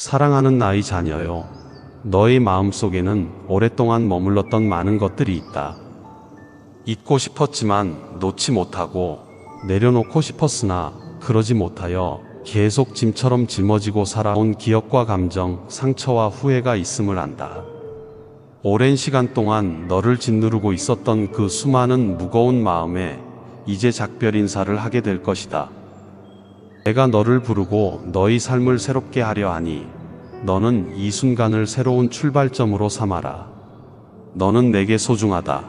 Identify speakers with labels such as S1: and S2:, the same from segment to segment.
S1: 사랑하는 나의 자녀여, 너의 마음속에는 오랫동안 머물렀던 많은 것들이 있다. 잊고 싶었지만 놓지 못하고 내려놓고 싶었으나 그러지 못하여 계속 짐처럼 짊어지고 살아온 기억과 감정, 상처와 후회가 있음을 안다. 오랜 시간 동안 너를 짓누르고 있었던 그 수많은 무거운 마음에 이제 작별 인사를 하게 될 것이다. 내가 너를 부르고 너의 삶을 새롭게 하려 하니 너는 이 순간을 새로운 출발점으로 삼아라. 너는 내게 소중하다.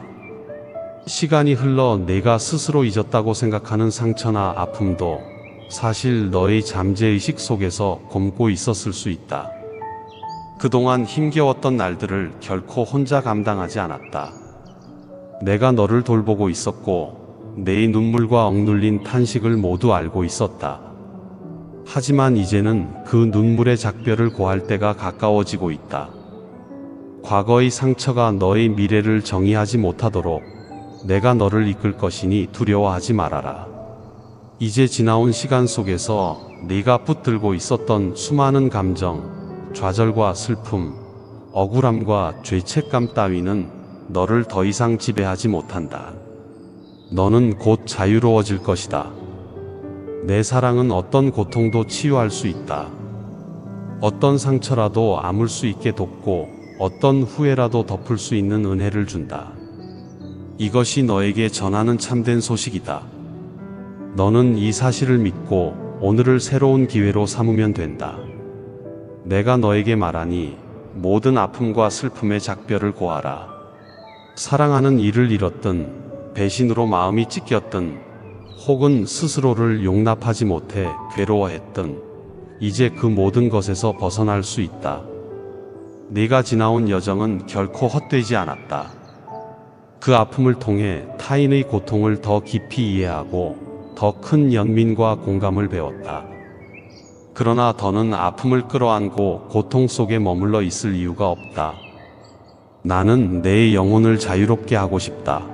S1: 시간이 흘러 내가 스스로 잊었다고 생각하는 상처나 아픔도 사실 너의 잠재의식 속에서 곪고 있었을 수 있다. 그동안 힘겨웠던 날들을 결코 혼자 감당하지 않았다. 내가 너를 돌보고 있었고 내 눈물과 억눌린 탄식을 모두 알고 있었다. 하지만 이제는 그 눈물의 작별을 고할 때가 가까워지고 있다. 과거의 상처가 너의 미래를 정의하지 못하도록 내가 너를 이끌 것이니 두려워하지 말아라. 이제 지나온 시간 속에서 네가 붙들고 있었던 수많은 감정, 좌절과 슬픔, 억울함과 죄책감 따위는 너를 더 이상 지배하지 못한다. 너는 곧 자유로워질 것이다. 내 사랑은 어떤 고통도 치유할 수 있다. 어떤 상처라도 아물 수 있게 돕고 어떤 후회라도 덮을 수 있는 은혜를 준다. 이것이 너에게 전하는 참된 소식이다. 너는 이 사실을 믿고 오늘을 새로운 기회로 삼으면 된다. 내가 너에게 말하니 모든 아픔과 슬픔의 작별을 고하라. 사랑하는 이를 잃었든 배신으로 마음이 찢겼든 혹은 스스로를 용납하지 못해 괴로워했든 이제 그 모든 것에서 벗어날 수 있다. 네가 지나온 여정은 결코 헛되지 않았다. 그 아픔을 통해 타인의 고통을 더 깊이 이해하고 더 큰 연민과 공감을 배웠다. 그러나 더는 아픔을 끌어안고 고통 속에 머물러 있을 이유가 없다. 나는 내 영혼을 자유롭게 하고 싶다.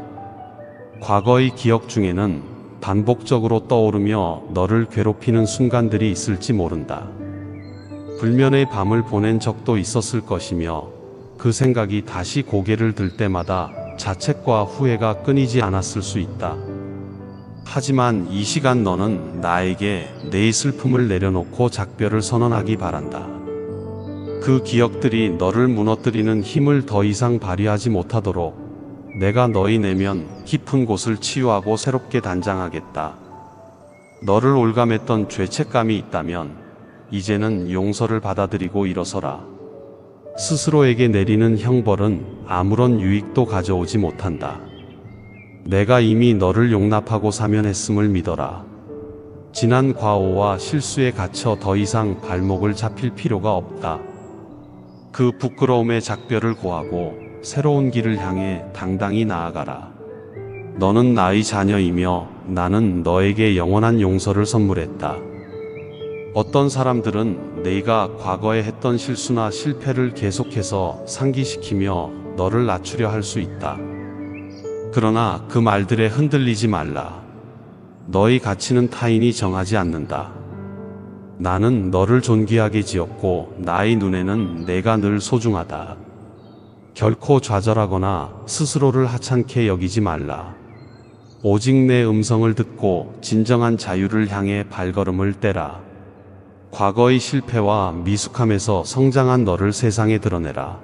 S1: 과거의 기억 중에는 반복적으로 떠오르며 너를 괴롭히는 순간들이 있을지 모른다. 불면의 밤을 보낸 적도 있었을 것이며 그 생각이 다시 고개를 들 때마다 자책과 후회가 끊이지 않았을 수 있다. 하지만 이 시간 너는 나에게 내 슬픔을 내려놓고 작별을 선언하기 바란다. 그 기억들이 너를 무너뜨리는 힘을 더 이상 발휘하지 못하도록 내가 너의 내면 깊은 곳을 치유하고 새롭게 단장하겠다. 너를 올감했던 죄책감이 있다면 이제는 용서를 받아들이고 일어서라. 스스로에게 내리는 형벌은 아무런 유익도 가져오지 못한다. 내가 이미 너를 용납하고 사면했음을 믿어라. 지난 과오와 실수에 갇혀 더 이상 발목을 잡힐 필요가 없다. 그 부끄러움의 작별을 고하고 새로운 길을 향해 당당히 나아가라. 너는 나의 자녀이며 나는 너에게 영원한 용서를 선물했다. 어떤 사람들은 네가 과거에 했던 실수나 실패를 계속해서 상기시키며 너를 낮추려 할 수 있다. 그러나 그 말들에 흔들리지 말라. 너의 가치는 타인이 정하지 않는다. 나는 너를 존귀하게 지었고 나의 눈에는 내가 늘 소중하다. 결코 좌절하거나 스스로를 하찮게 여기지 말라. 오직 내 음성을 듣고 진정한 자유를 향해 발걸음을 떼라. 과거의 실패와 미숙함에서 성장한 너를 세상에 드러내라.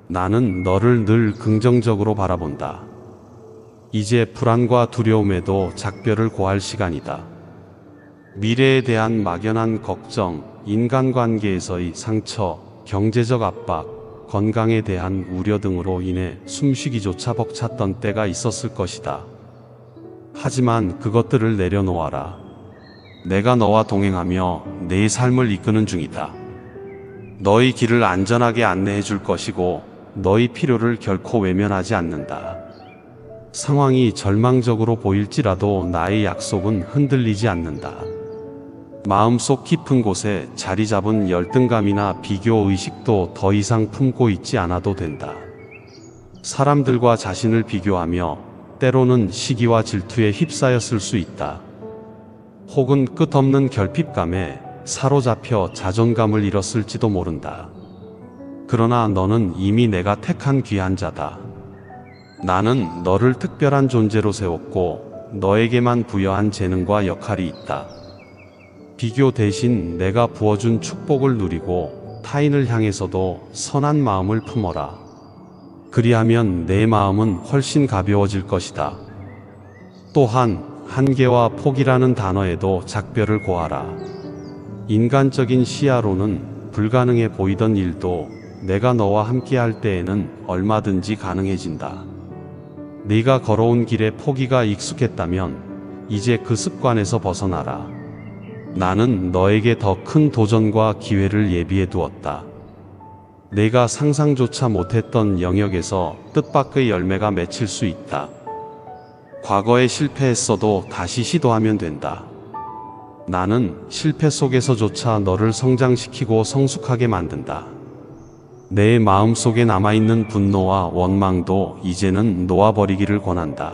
S1: 나는 너를 늘 긍정적으로 바라본다. 이제 불안과 두려움에도 작별을 고할 시간이다. 미래에 대한 막연한 걱정, 인간관계에서의 상처, 경제적 압박, 건강에 대한 우려 등으로 인해 숨쉬기조차 벅찼던 때가 있었을 것이다. 하지만 그것들을 내려놓아라. 내가 너와 동행하며 내 삶을 이끄는 중이다. 너의 길을 안전하게 안내해 줄 것이고 너의 필요를 결코 외면하지 않는다. 상황이 절망적으로 보일지라도 나의 약속은 흔들리지 않는다. 마음속 깊은 곳에 자리 잡은 열등감이나 비교의식도 더 이상 품고 있지 않아도 된다. 사람들과 자신을 비교하며 때로는 시기와 질투에 휩싸였을 수 있다. 혹은 끝없는 결핍감에 사로잡혀 자존감을 잃었을지도 모른다. 그러나 너는 이미 내가 택한 귀한 자다. 나는 너를 특별한 존재로 세웠고 너에게만 부여한 재능과 역할이 있다. 비교 대신 내가 부어준 축복을 누리고 타인을 향해서도 선한 마음을 품어라. 그리하면 내 마음은 훨씬 가벼워질 것이다. 또한 한계와 포기라는 단어에도 작별을 고하라. 인간적인 시야로는 불가능해 보이던 일도 내가 너와 함께할 때에는 얼마든지 가능해진다. 네가 걸어온 길에 포기가 익숙했다면 이제 그 습관에서 벗어나라. 나는 너에게 더 큰 도전과 기회를 예비해 두었다. 내가 상상조차 못했던 영역에서 뜻밖의 열매가 맺힐 수 있다. 과거에 실패했어도 다시 시도하면 된다. 나는 실패 속에서조차 너를 성장시키고 성숙하게 만든다. 내 마음속에 남아있는 분노와 원망도 이제는 놓아버리기를 권한다.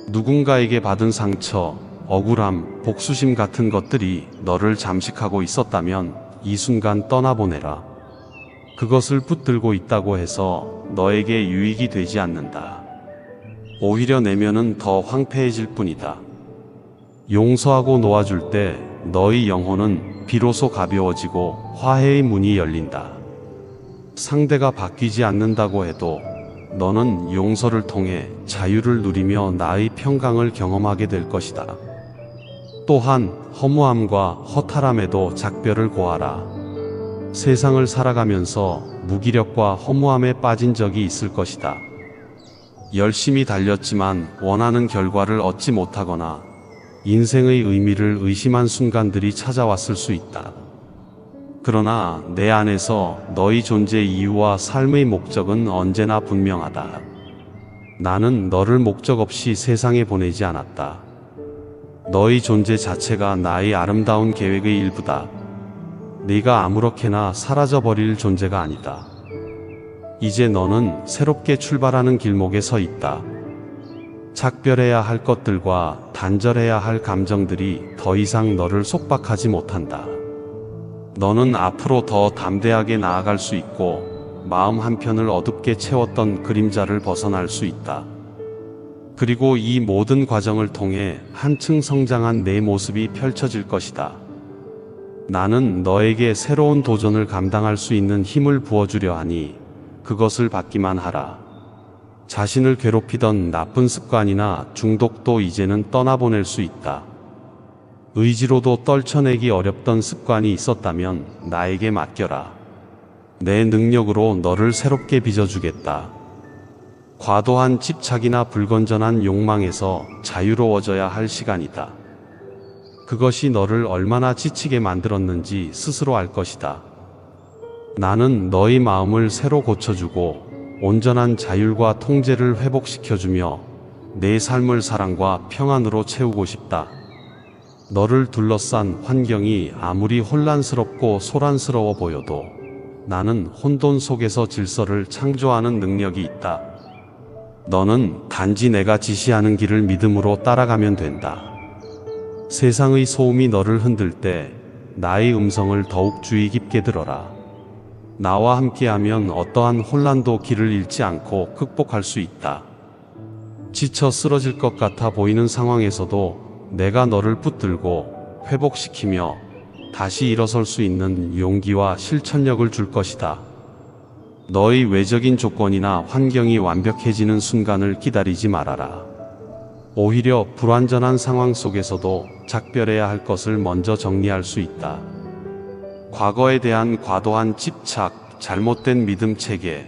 S1: 누군가에게 받은 상처, 억울함, 복수심 같은 것들이 너를 잠식하고 있었다면 이 순간 떠나보내라. 그것을 붙들고 있다고 해서 너에게 유익이 되지 않는다. 오히려 내면은 더 황폐해질 뿐이다. 용서하고 놓아줄 때 너의 영혼은 비로소 가벼워지고 화해의 문이 열린다. 상대가 바뀌지 않는다고 해도 너는 용서를 통해 자유를 누리며 나의 평강을 경험하게 될 것이다. 또한 허무함과 허탈함에도 작별을 고하라. 세상을 살아가면서 무기력과 허무함에 빠진 적이 있을 것이다. 열심히 달렸지만 원하는 결과를 얻지 못하거나 인생의 의미를 의심한 순간들이 찾아왔을 수 있다. 그러나 내 안에서 너의 존재 이유와 삶의 목적은 언제나 분명하다. 나는 너를 목적 없이 세상에 보내지 않았다. 너의 존재 자체가 나의 아름다운 계획의 일부다. 네가 아무렇게나 사라져버릴 존재가 아니다. 이제 너는 새롭게 출발하는 길목에 서 있다. 작별해야 할 것들과 단절해야 할 감정들이 더 이상 너를 속박하지 못한다. 너는 앞으로 더 담대하게 나아갈 수 있고 마음 한편을 어둡게 채웠던 그림자를 벗어날 수 있다. 그리고 이 모든 과정을 통해 한층 성장한 내 모습이 펼쳐질 것이다. 나는 너에게 새로운 도전을 감당할 수 있는 힘을 부어주려 하니 그것을 받기만 하라. 자신을 괴롭히던 나쁜 습관이나 중독도 이제는 떠나보낼 수 있다. 의지로도 떨쳐내기 어렵던 습관이 있었다면 나에게 맡겨라. 내 능력으로 너를 새롭게 빚어주겠다. 과도한 집착이나 불건전한 욕망에서 자유로워져야 할 시간이다. 그것이 너를 얼마나 지치게 만들었는지 스스로 알 것이다. 나는 너의 마음을 새로 고쳐주고 온전한 자율과 통제를 회복시켜주며 내 삶을 사랑과 평안으로 채우고 싶다. 너를 둘러싼 환경이 아무리 혼란스럽고 소란스러워 보여도 나는 혼돈 속에서 질서를 창조하는 능력이 있다. 너는 단지 내가 지시하는 길을 믿음으로 따라가면 된다. 세상의 소음이 너를 흔들 때 나의 음성을 더욱 주의 깊게 들어라. 나와 함께하면 어떠한 혼란도 길을 잃지 않고 극복할 수 있다. 지쳐 쓰러질 것 같아 보이는 상황에서도 내가 너를 붙들고 회복시키며 다시 일어설 수 있는 용기와 실천력을 줄 것이다. 너의 외적인 조건이나 환경이 완벽해지는 순간을 기다리지 말아라. 오히려 불완전한 상황 속에서도 작별해야 할 것을 먼저 정리할 수 있다. 과거에 대한 과도한 집착, 잘못된 믿음 체계,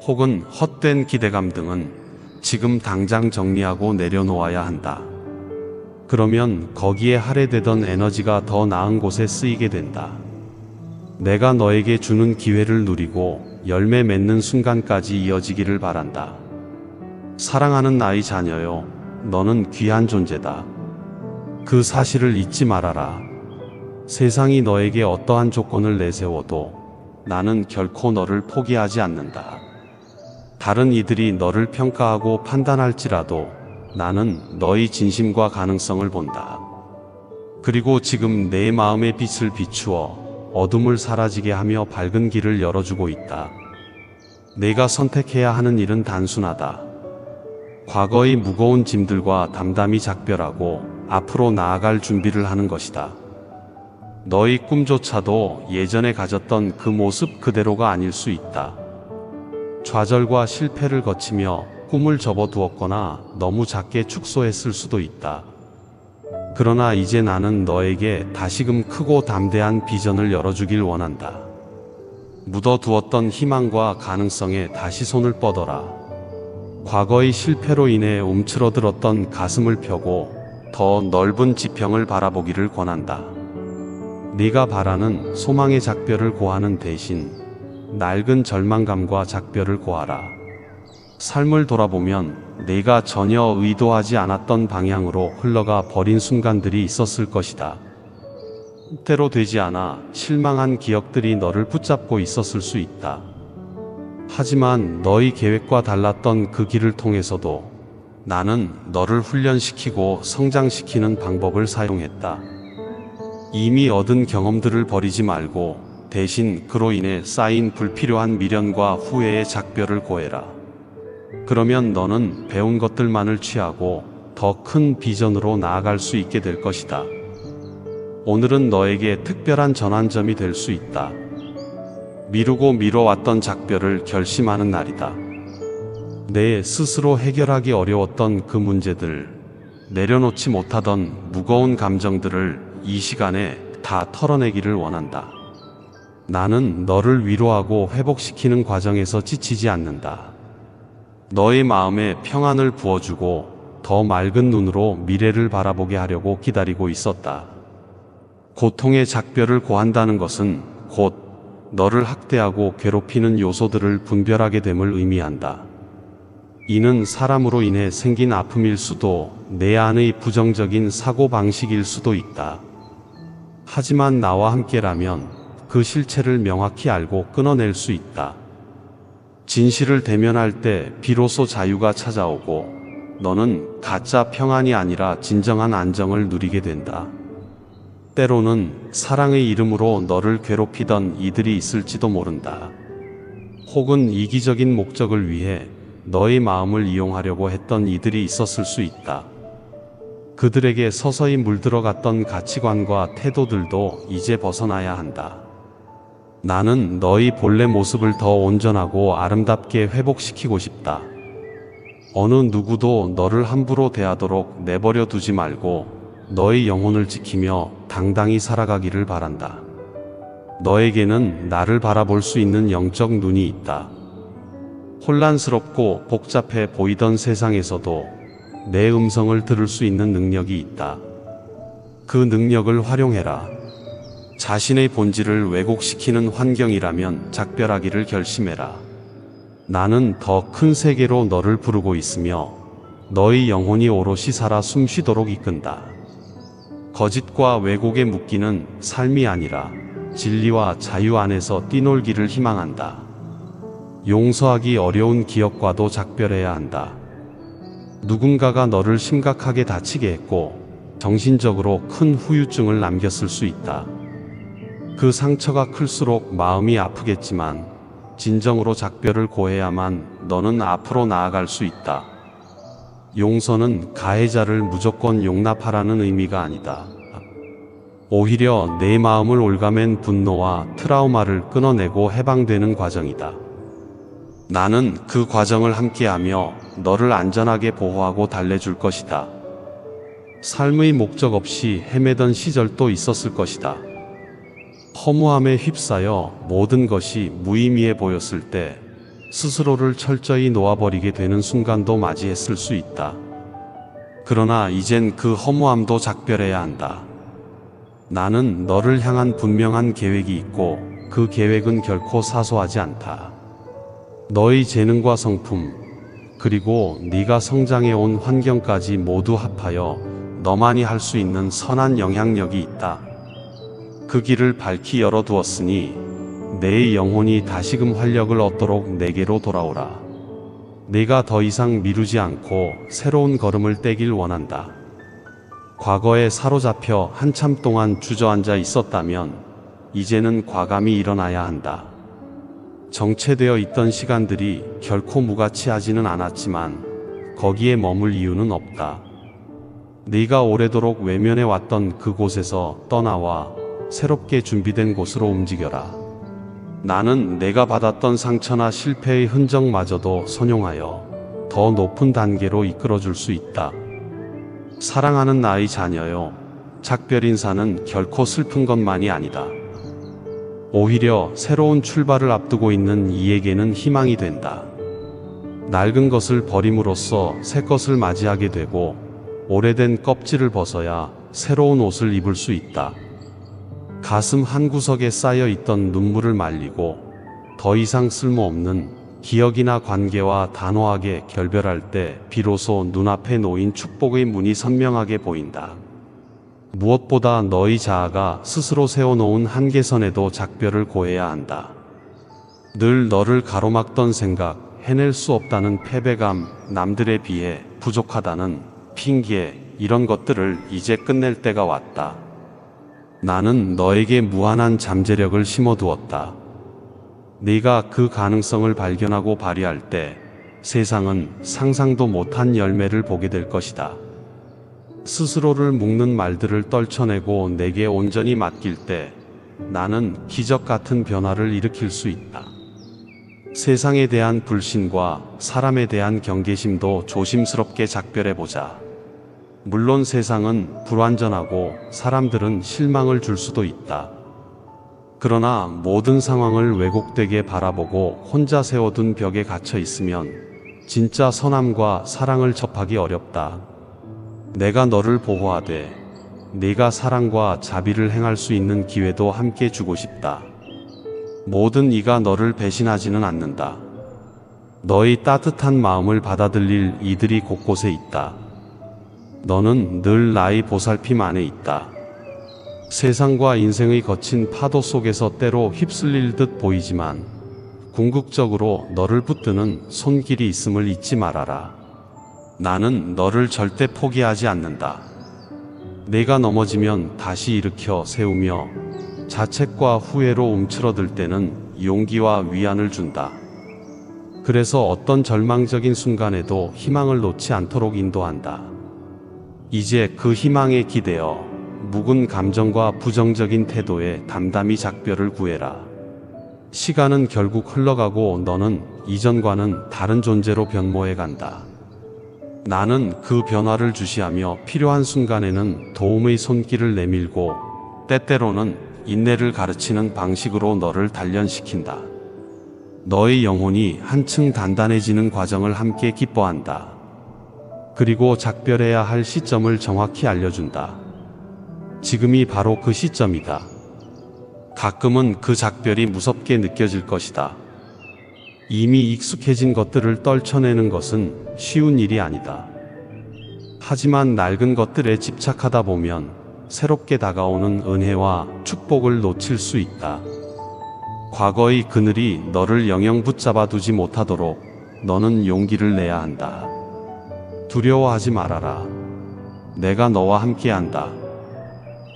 S1: 혹은 헛된 기대감 등은 지금 당장 정리하고 내려놓아야 한다. 그러면 거기에 할애되던 에너지가 더 나은 곳에 쓰이게 된다. 내가 너에게 주는 기회를 누리고 열매 맺는 순간까지 이어지기를 바란다. 사랑하는 나의 자녀요, 너는 귀한 존재다. 그 사실을 잊지 말아라. 세상이 너에게 어떠한 조건을 내세워도 나는 결코 너를 포기하지 않는다. 다른 이들이 너를 평가하고 판단할지라도 나는 너의 진심과 가능성을 본다. 그리고 지금 내 마음의 빛을 비추어 어둠을 사라지게 하며 밝은 길을 열어주고 있다. 내가 선택해야 하는 일은 단순하다. 과거의 무거운 짐들과 담담히 작별하고 앞으로 나아갈 준비를 하는 것이다. 너의 꿈조차도 예전에 가졌던 그 모습 그대로가 아닐 수 있다. 좌절과 실패를 거치며 꿈을 접어두었거나 너무 작게 축소했을 수도 있다. 그러나 이제 나는 너에게 다시금 크고 담대한 비전을 열어주길 원한다. 묻어두었던 희망과 가능성에 다시 손을 뻗어라. 과거의 실패로 인해 움츠러들었던 가슴을 펴고 더 넓은 지평을 바라보기를 권한다. 네가 바라는 소망의 작별을 고하는 대신 낡은 절망감과 작별을 고하라. 삶을 돌아보면 내가 전혀 의도하지 않았던 방향으로 흘러가 버린 순간들이 있었을 것이다. 때로 되지 않아 실망한 기억들이 너를 붙잡고 있었을 수 있다. 하지만 너의 계획과 달랐던 그 길을 통해서도 나는 너를 훈련시키고 성장시키는 방법을 사용했다. 이미 얻은 경험들을 버리지 말고 대신 그로 인해 쌓인 불필요한 미련과 후회의 작별을 고해라. 그러면 너는 배운 것들만을 취하고 더 큰 비전으로 나아갈 수 있게 될 것이다. 오늘은 너에게 특별한 전환점이 될 수 있다. 미루고 미뤄왔던 작별을 결심하는 날이다. 내 스스로 해결하기 어려웠던 그 문제들, 내려놓지 못하던 무거운 감정들을 이 시간에 다 털어내기를 원한다. 나는 너를 위로하고 회복시키는 과정에서 지치지 않는다. 너의 마음에 평안을 부어주고 더 맑은 눈으로 미래를 바라보게 하려고 기다리고 있었다. 고통의 작별을 고한다는 것은 곧 너를 학대하고 괴롭히는 요소들을 분별하게 됨을 의미한다. 이는 사람으로 인해 생긴 아픔일 수도 내 안의 부정적인 사고방식일 수도 있다. 하지만 나와 함께라면 그 실체를 명확히 알고 끊어낼 수 있다. 진실을 대면할 때 비로소 자유가 찾아오고 너는 가짜 평안이 아니라 진정한 안정을 누리게 된다. 때로는 사랑의 이름으로 너를 괴롭히던 이들이 있을지도 모른다. 혹은 이기적인 목적을 위해 너의 마음을 이용하려고 했던 이들이 있었을 수 있다. 그들에게 서서히 물들어갔던 가치관과 태도들도 이제 벗어나야 한다. 나는 너의 본래 모습을 더 온전하고 아름답게 회복시키고 싶다. 어느 누구도 너를 함부로 대하도록 내버려 두지 말고 너의 영혼을 지키며 당당히 살아가기를 바란다. 너에게는 나를 바라볼 수 있는 영적 눈이 있다. 혼란스럽고 복잡해 보이던 세상에서도 내 음성을 들을 수 있는 능력이 있다. 그 능력을 활용해라. 자신의 본질을 왜곡시키는 환경이라면 작별하기를 결심해라. 나는 더 큰 세계로 너를 부르고 있으며 너의 영혼이 오롯이 살아 숨쉬도록 이끈다. 거짓과 왜곡에 묶이는 삶이 아니라 진리와 자유 안에서 뛰놀기를 희망한다. 용서하기 어려운 기억과도 작별해야 한다. 누군가가 너를 심각하게 다치게 했고 정신적으로 큰 후유증을 남겼을 수 있다. 그 상처가 클수록 마음이 아프겠지만 진정으로 작별을 고해야만 너는 앞으로 나아갈 수 있다. 용서는 가해자를 무조건 용납하라는 의미가 아니다. 오히려 내 마음을 올가맨 분노와 트라우마를 끊어내고 해방되는 과정이다. 나는 그 과정을 함께하며 너를 안전하게 보호하고 달래줄 것이다. 삶의 목적 없이 헤매던 시절도 있었을 것이다. 허무함에 휩싸여 모든 것이 무의미해 보였을 때 스스로를 철저히 놓아버리게 되는 순간도 맞이했을 수 있다. 그러나 이젠 그 허무함도 작별해야 한다. 나는 너를 향한 분명한 계획이 있고 그 계획은 결코 사소하지 않다. 너의 재능과 성품, 그리고 네가 성장해온 환경까지 모두 합하여 너만이 할 수 있는 선한 영향력이 있다. 그 길을 밝히 열어두었으니 내 영혼이 다시금 활력을 얻도록 내게로 돌아오라. 네가 더 이상 미루지 않고 새로운 걸음을 떼길 원한다. 과거에 사로잡혀 한참 동안 주저앉아 있었다면 이제는 과감히 일어나야 한다. 정체되어 있던 시간들이 결코 무가치하지는 않았지만 거기에 머물 이유는 없다. 네가 오래도록 외면해 왔던 그곳에서 떠나와 새롭게 준비된 곳으로 움직여라. 나는 내가 받았던 상처나 실패의 흔적마저도 선용하여 더 높은 단계로 이끌어줄 수 있다. 사랑하는 나의 자녀요, 작별 인사는 결코 슬픈 것만이 아니다. 오히려 새로운 출발을 앞두고 있는 이에게는 희망이 된다. 낡은 것을 버림으로써 새 것을 맞이하게 되고 오래된 껍질을 벗어야 새로운 옷을 입을 수 있다. 가슴 한구석에 쌓여 있던 눈물을 말리고 더 이상 쓸모없는 기억이나 관계와 단호하게 결별할 때 비로소 눈앞에 놓인 축복의 문이 선명하게 보인다. 무엇보다 너희 자아가 스스로 세워놓은 한계선에도 작별을 고해야 한다. 늘 너를 가로막던 생각, 해낼 수 없다는 패배감, 남들에 비해 부족하다는 핑계, 이런 것들을 이제 끝낼 때가 왔다. 나는 너에게 무한한 잠재력을 심어두었다. 네가 그 가능성을 발견하고 발휘할 때 세상은 상상도 못한 열매를 보게 될 것이다. 스스로를 묶는 말들을 떨쳐내고 내게 온전히 맡길 때 나는 기적 같은 변화를 일으킬 수 있다. 세상에 대한 불신과 사람에 대한 경계심도 조심스럽게 작별해보자. 물론 세상은 불완전하고 사람들은 실망을 줄 수도 있다. 그러나 모든 상황을 왜곡되게 바라보고 혼자 세워둔 벽에 갇혀 있으면 진짜 선함과 사랑을 접하기 어렵다. 내가 너를 보호하되 네가 사랑과 자비를 행할 수 있는 기회도 함께 주고 싶다. 모든 이가 너를 배신하지는 않는다. 너의 따뜻한 마음을 받아들일 이들이 곳곳에 있다. 너는 늘 나의 보살핌 안에 있다. 세상과 인생의 거친 파도 속에서 때로 휩쓸릴 듯 보이지만 궁극적으로 너를 붙드는 손길이 있음을 잊지 말아라. 나는 너를 절대 포기하지 않는다. 내가 넘어지면 다시 일으켜 세우며 자책과 후회로 움츠러들 때는 용기와 위안을 준다. 그래서 어떤 절망적인 순간에도 희망을 놓지 않도록 인도한다. 이제 그 희망에 기대어 묵은 감정과 부정적인 태도에 담담히 작별을 구해라. 시간은 결국 흘러가고 너는 이전과는 다른 존재로 변모해 간다. 나는 그 변화를 주시하며 필요한 순간에는 도움의 손길을 내밀고 때때로는 인내를 가르치는 방식으로 너를 단련시킨다. 너의 영혼이 한층 단단해지는 과정을 함께 기뻐한다. 그리고 작별해야 할 시점을 정확히 알려준다. 지금이 바로 그 시점이다. 가끔은 그 작별이 무섭게 느껴질 것이다. 이미 익숙해진 것들을 떨쳐내는 것은 쉬운 일이 아니다. 하지만 낡은 것들에 집착하다 보면 새롭게 다가오는 은혜와 축복을 놓칠 수 있다. 과거의 그늘이 너를 영영 붙잡아 두지 못하도록 너는 용기를 내야 한다. 두려워하지 말아라. 내가 너와 함께한다.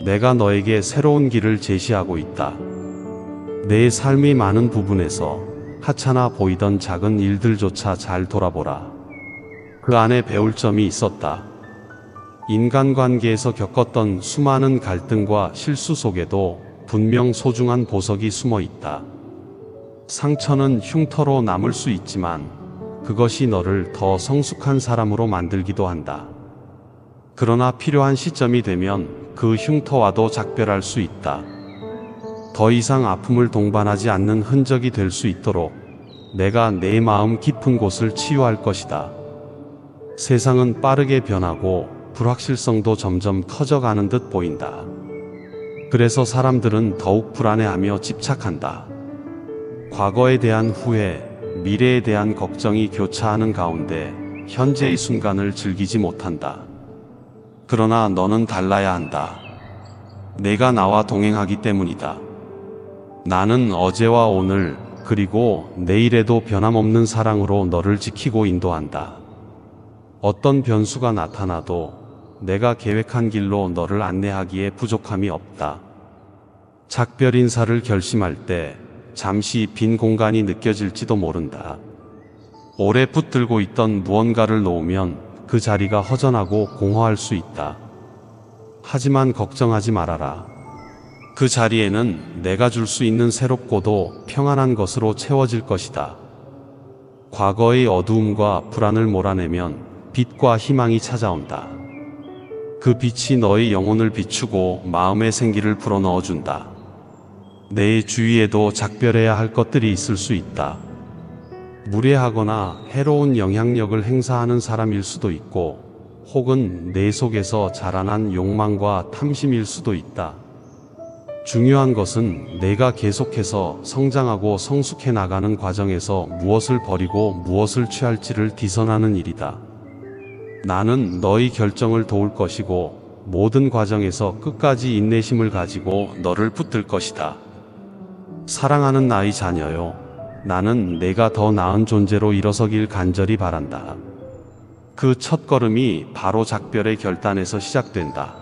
S1: 내가 너에게 새로운 길을 제시하고 있다. 내 삶의 많은 부분에서 하찮아 보이던 작은 일들조차 잘 돌아보라. 그 안에 배울 점이 있었다. 인간관계에서 겪었던 수많은 갈등과 실수 속에도 분명 소중한 보석이 숨어 있다. 상처는 흉터로 남을 수 있지만 그것이 너를 더 성숙한 사람으로 만들기도 한다. 그러나 필요한 시점이 되면 그 흉터와도 작별할 수 있다. 더 이상 아픔을 동반하지 않는 흔적이 될 수 있도록 내가 내 마음 깊은 곳을 치유할 것이다. 세상은 빠르게 변하고 불확실성도 점점 커져가는 듯 보인다. 그래서 사람들은 더욱 불안해하며 집착한다. 과거에 대한 후회, 미래에 대한 걱정이 교차하는 가운데 현재의 순간을 즐기지 못한다. 그러나 너는 달라야 한다. 내가 나와 동행하기 때문이다. 나는 어제와 오늘 그리고 내일에도 변함없는 사랑으로 너를 지키고 인도한다. 어떤 변수가 나타나도 내가 계획한 길로 너를 안내하기에 부족함이 없다. 작별 인사를 결심할 때 잠시 빈 공간이 느껴질지도 모른다. 오래 붙들고 있던 무언가를 놓으면 그 자리가 허전하고 공허할 수 있다. 하지만 걱정하지 말아라. 그 자리에는 내가 줄 수 있는 새롭고도 평안한 것으로 채워질 것이다. 과거의 어두움과 불안을 몰아내면 빛과 희망이 찾아온다. 그 빛이 너의 영혼을 비추고 마음의 생기를 불어넣어준다. 내 주위에도 작별해야 할 것들이 있을 수 있다. 무례하거나 해로운 영향력을 행사하는 사람일 수도 있고, 혹은 내 속에서 자라난 욕망과 탐심일 수도 있다. 중요한 것은 내가 계속해서 성장하고 성숙해 나가는 과정에서 무엇을 버리고 무엇을 취할지를 디선하는 일이다. 나는 너의 결정을 도울 것이고 모든 과정에서 끝까지 인내심을 가지고 너를 붙들 것이다. 사랑하는 나의 자녀요. 나는 내가 더 나은 존재로 일어서길 간절히 바란다. 그 첫걸음이 바로 작별의 결단에서 시작된다.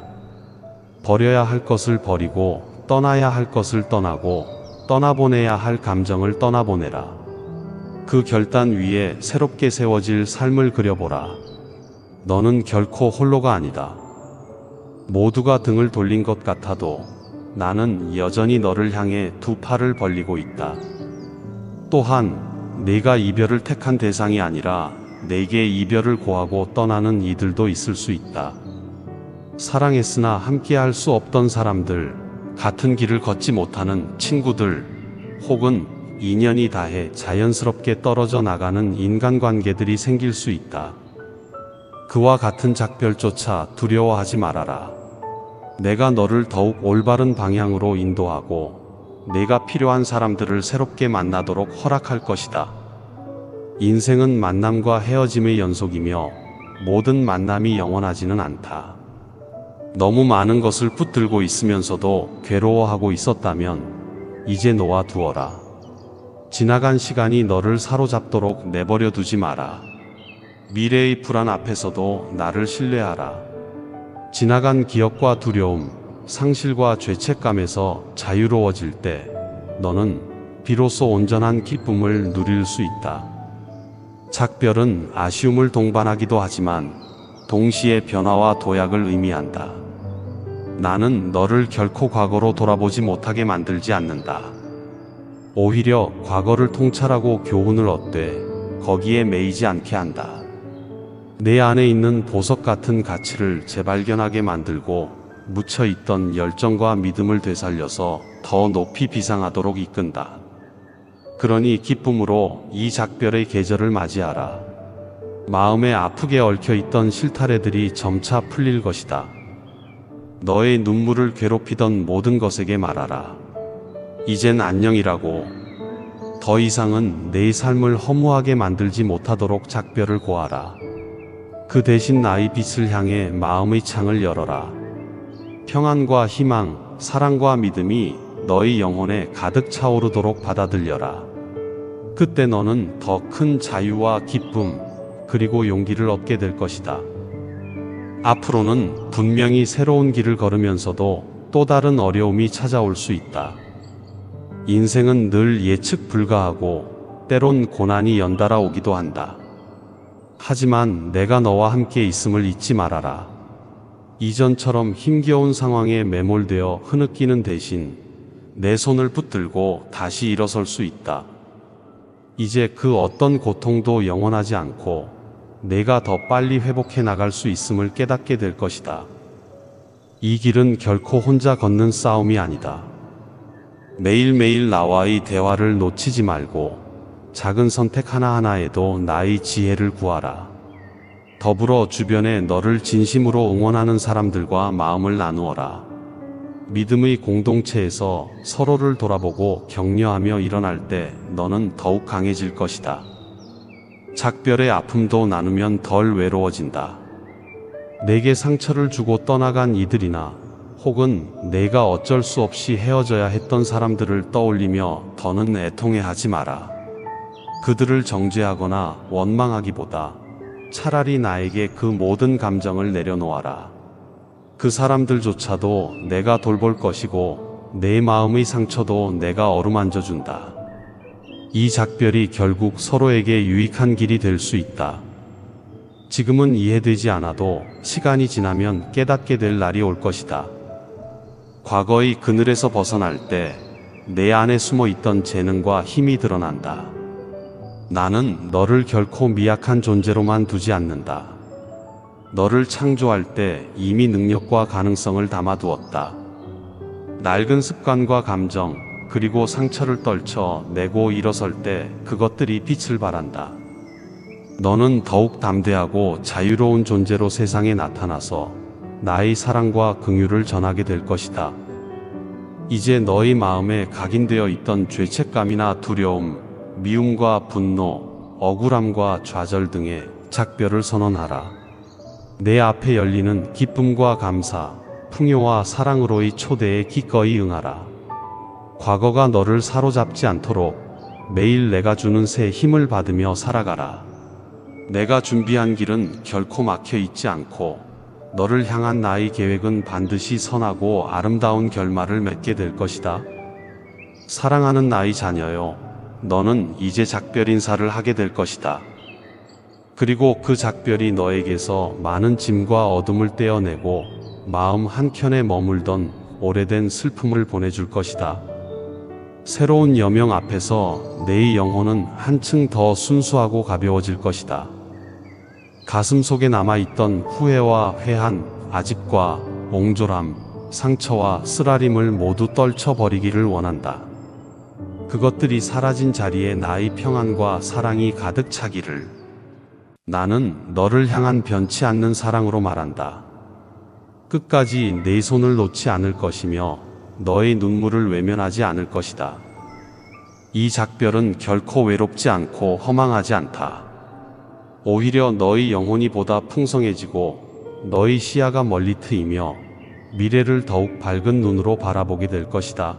S1: 버려야 할 것을 버리고 떠나야 할 것을 떠나고 떠나보내야 할 감정을 떠나보내라. 그 결단 위에 새롭게 세워질 삶을 그려보라. 너는 결코 홀로가 아니다. 모두가 등을 돌린 것 같아도 나는 여전히 너를 향해 두 팔을 벌리고 있다. 또한 네가 이별을 택한 대상이 아니라 내게 이별을 고하고 떠나는 이들도 있을 수 있다. 사랑했으나 함께할 수 없던 사람들, 같은 길을 걷지 못하는 친구들, 혹은 인연이 다해 자연스럽게 떨어져 나가는 인간관계들이 생길 수 있다. 그와 같은 작별조차 두려워하지 말아라. 내가 너를 더욱 올바른 방향으로 인도하고 내가 필요한 사람들을 새롭게 만나도록 허락할 것이다. 인생은 만남과 헤어짐의 연속이며 모든 만남이 영원하지는 않다. 너무 많은 것을 붙들고 있으면서도 괴로워하고 있었다면 이제 놓아두어라. 지나간 시간이 너를 사로잡도록 내버려 두지 마라. 미래의 불안 앞에서도 나를 신뢰하라. 지나간 기억과 두려움, 상실과 죄책감에서 자유로워질 때 너는 비로소 온전한 기쁨을 누릴 수 있다. 작별은 아쉬움을 동반하기도 하지만 동시에 변화와 도약을 의미한다. 나는 너를 결코 과거로 돌아보지 못하게 만들지 않는다. 오히려 과거를 통찰하고 교훈을 얻되 거기에 매이지 않게 한다. 내 안에 있는 보석 같은 가치를 재발견하게 만들고 묻혀있던 열정과 믿음을 되살려서 더 높이 비상하도록 이끈다. 그러니 기쁨으로 이 작별의 계절을 맞이하라. 마음에 아프게 얽혀있던 실타래들이 점차 풀릴 것이다. 너의 눈물을 괴롭히던 모든 것에게 말하라. 이젠 안녕이라고. 더 이상은 내 삶을 허무하게 만들지 못하도록 작별을 고하라. 그 대신 나의 빛을 향해 마음의 창을 열어라. 평안과 희망, 사랑과 믿음이 너의 영혼에 가득 차오르도록 받아들여라. 그때 너는 더 큰 자유와 기쁨, 그리고 용기를 얻게 될 것이다. 앞으로는 분명히 새로운 길을 걸으면서도 또 다른 어려움이 찾아올 수 있다. 인생은 늘 예측 불가하고 때론 고난이 연달아 오기도 한다. 하지만 내가 너와 함께 있음을 잊지 말아라. 이전처럼 힘겨운 상황에 매몰되어 흐느끼는 대신 내 손을 붙들고 다시 일어설 수 있다. 이제 그 어떤 고통도 영원하지 않고 내가 더 빨리 회복해 나갈 수 있음을 깨닫게 될 것이다. 이 길은 결코 혼자 걷는 싸움이 아니다. 매일매일 나와의 대화를 놓치지 말고 작은 선택 하나하나에도 나의 지혜를 구하라. 더불어 주변에 너를 진심으로 응원하는 사람들과 마음을 나누어라. 믿음의 공동체에서 서로를 돌아보고 격려하며 일어날 때 너는 더욱 강해질 것이다. 작별의 아픔도 나누면 덜 외로워진다. 내게 상처를 주고 떠나간 이들이나 혹은 내가 어쩔 수 없이 헤어져야 했던 사람들을 떠올리며 더는 애통해하지 마라. 그들을 정죄하거나 원망하기보다 차라리 나에게 그 모든 감정을 내려놓아라. 그 사람들조차도 내가 돌볼 것이고 내 마음의 상처도 내가 어루만져 준다. 이 작별이 결국 서로에게 유익한 길이 될 수 있다. 지금은 이해되지 않아도 시간이 지나면 깨닫게 될 날이 올 것이다. 과거의 그늘에서 벗어날 때 내 안에 숨어 있던 재능과 힘이 드러난다. 나는 너를 결코 미약한 존재로만 두지 않는다. 너를 창조할 때 이미 능력과 가능성을 담아두었다. 낡은 습관과 감정, 그리고 상처를 떨쳐 내고 일어설 때 그것들이 빛을 발한다. 너는 더욱 담대하고 자유로운 존재로 세상에 나타나서 나의 사랑과 긍휼을 전하게 될 것이다. 이제 너의 마음에 각인되어 있던 죄책감이나 두려움, 미움과 분노, 억울함과 좌절 등의 작별을 선언하라. 내 앞에 열리는 기쁨과 감사, 풍요와 사랑으로의 초대에 기꺼이 응하라. 과거가 너를 사로잡지 않도록 매일 내가 주는 새 힘을 받으며 살아가라. 내가 준비한 길은 결코 막혀 있지 않고 너를 향한 나의 계획은 반드시 선하고 아름다운 결말을 맺게 될 것이다. 사랑하는 나의 자녀여, 너는 이제 작별 인사를 하게 될 것이다. 그리고 그 작별이 너에게서 많은 짐과 어둠을 떼어내고 마음 한켠에 머물던 오래된 슬픔을 보내줄 것이다. 새로운 여명 앞에서 내 영혼은 한층 더 순수하고 가벼워질 것이다. 가슴 속에 남아있던 후회와 회한, 아집과 옹졸함, 상처와 쓰라림을 모두 떨쳐버리기를 원한다. 그것들이 사라진 자리에 나의 평안과 사랑이 가득 차기를. 나는 너를 향한 변치 않는 사랑으로 말한다. 끝까지 내 손을 놓지 않을 것이며 너의 눈물을 외면하지 않을 것이다. 이 작별은 결코 외롭지 않고 허망하지 않다. 오히려 너의 영혼이 보다 풍성해지고 너의 시야가 멀리 트이며 미래를 더욱 밝은 눈으로 바라보게 될 것이다.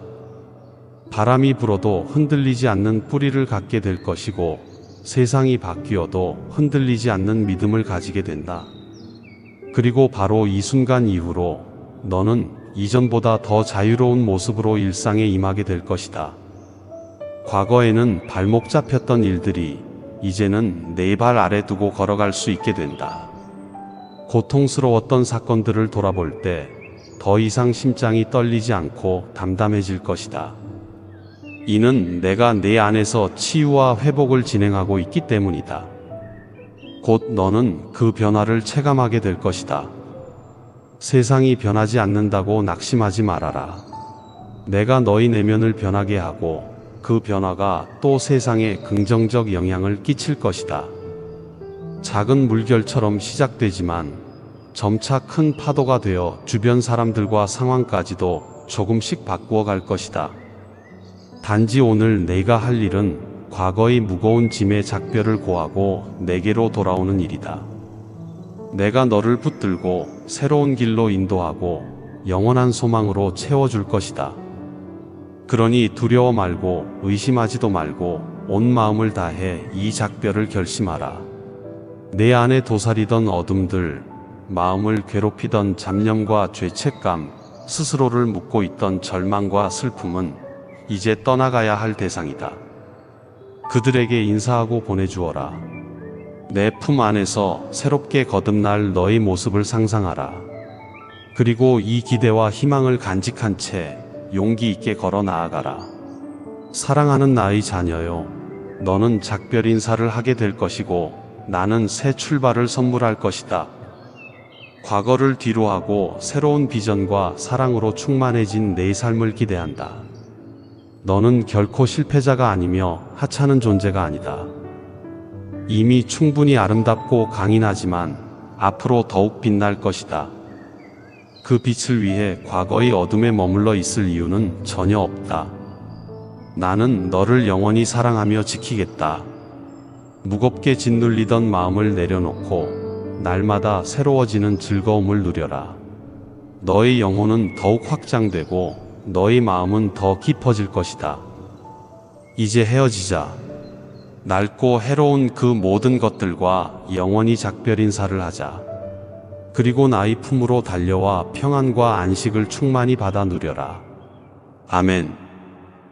S1: 바람이 불어도 흔들리지 않는 뿌리를 갖게 될 것이고 세상이 바뀌어도 흔들리지 않는 믿음을 가지게 된다. 그리고 바로 이 순간 이후로 너는 이전보다 더 자유로운 모습으로 일상에 임하게 될 것이다. 과거에는 발목 잡혔던 일들이 이제는 내 발 아래 두고 걸어갈 수 있게 된다. 고통스러웠던 사건들을 돌아볼 때 더 이상 심장이 떨리지 않고 담담해질 것이다. 이는 내가 내 안에서 치유와 회복을 진행하고 있기 때문이다. 곧 너는 그 변화를 체감하게 될 것이다. 세상이 변하지 않는다고 낙심하지 말아라. 내가 너희 내면을 변하게 하고 그 변화가 또 세상에 긍정적 영향을 끼칠 것이다. 작은 물결처럼 시작되지만 점차 큰 파도가 되어 주변 사람들과 상황까지도 조금씩 바꾸어 갈 것이다. 단지 오늘 내가 할 일은 과거의 무거운 짐의 작별을 고하고 내게로 돌아오는 일이다. 내가 너를 붙들고 새로운 길로 인도하고 영원한 소망으로 채워줄 것이다. 그러니 두려워 말고 의심하지도 말고 온 마음을 다해 이 작별을 결심하라. 내 안에 도사리던 어둠들, 마음을 괴롭히던 잡념과 죄책감, 스스로를 묶고 있던 절망과 슬픔은 이제 떠나가야 할 대상이다. 그들에게 인사하고 보내주어라. 내 품 안에서 새롭게 거듭날 너의 모습을 상상하라. 그리고 이 기대와 희망을 간직한 채 용기 있게 걸어 나아가라. 사랑하는 나의 자녀요, 너는 작별 인사를 하게 될 것이고 나는 새 출발을 선물할 것이다. 과거를 뒤로하고 새로운 비전과 사랑으로 충만해진 내 삶을 기대한다. 너는 결코 실패자가 아니며 하찮은 존재가 아니다. 이미 충분히 아름답고 강인하지만 앞으로 더욱 빛날 것이다. 그 빛을 위해 과거의 어둠에 머물러 있을 이유는 전혀 없다. 나는 너를 영원히 사랑하며 지키겠다. 무겁게 짓눌리던 마음을 내려놓고 날마다 새로워지는 즐거움을 누려라. 너의 영혼은 더욱 확장되고 너의 마음은 더 깊어질 것이다. 이제 헤어지자. 낡고 해로운 그 모든 것들과 영원히 작별 인사를 하자. 그리고 나의 품으로 달려와 평안과 안식을 충만히 받아 누려라. 아멘.